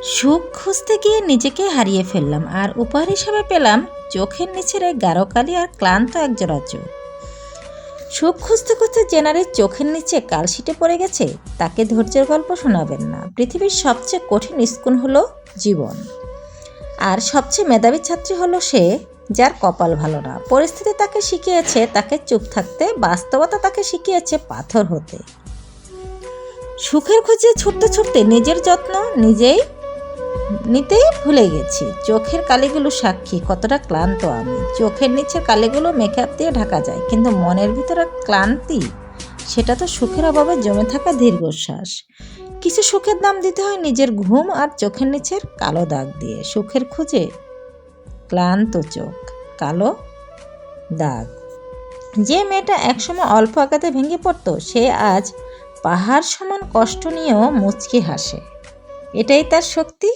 সুখ খুঁজতে গিয়ে নিজেকে হারিয়ে ফেললাম, আর উপহার হিসাবে পেলাম চোখের নিচের এক গাঢ় কালি আর ক্লান্ত একজোড়া চোখ। সুখ খুঁজতে খুঁজতে যে নারীর চোখের নিচে কালশিটে পড়ে গেছে তাকে ধৈর্যের গল্প শোনাবেন না। পৃথিবীর সবচেয়ে কঠিন স্কুল হলো জীবন, আর সবচেয়ে মেধাবী ছাত্রী হলো সে যার কপাল ভালো না। পরিস্থিতি তাকে শিখিয়েছে তাকে চুপ থাকতে, বাস্তবতা তাকে শিখিয়েছে পাথর হতে। সুখের খোঁজে ছুটতে ছুটতে নিজের যত্ন নিজেই নিতে ভুলে গেছি। চোখের কালিগুলো সাক্ষী কতটা ক্লান্ত আমি। চোখের নিচের কালিগুলো মেকআপ দিয়ে ঢাকা যায়, কিন্তু মনের ভিতরে ক্লান্তি, সেটা তো সুখের অভাবে জমে থাকা দীর্ঘশ্বাস। কিছু সুখের দাম দিতে হয় নিজের ঘুম আর চোখের নিচের কালো দাগ দিয়ে। সুখের খোঁজে ক্লান্ত চোখ, কালো দাগ। যে মেয়েটা একসময় অল্প আঘাতে ভেঙে পড়তো সে আজ পাহাড় সমান কষ্ট নিয়েও মুচকি হাসে। এটাই তার শক্তি।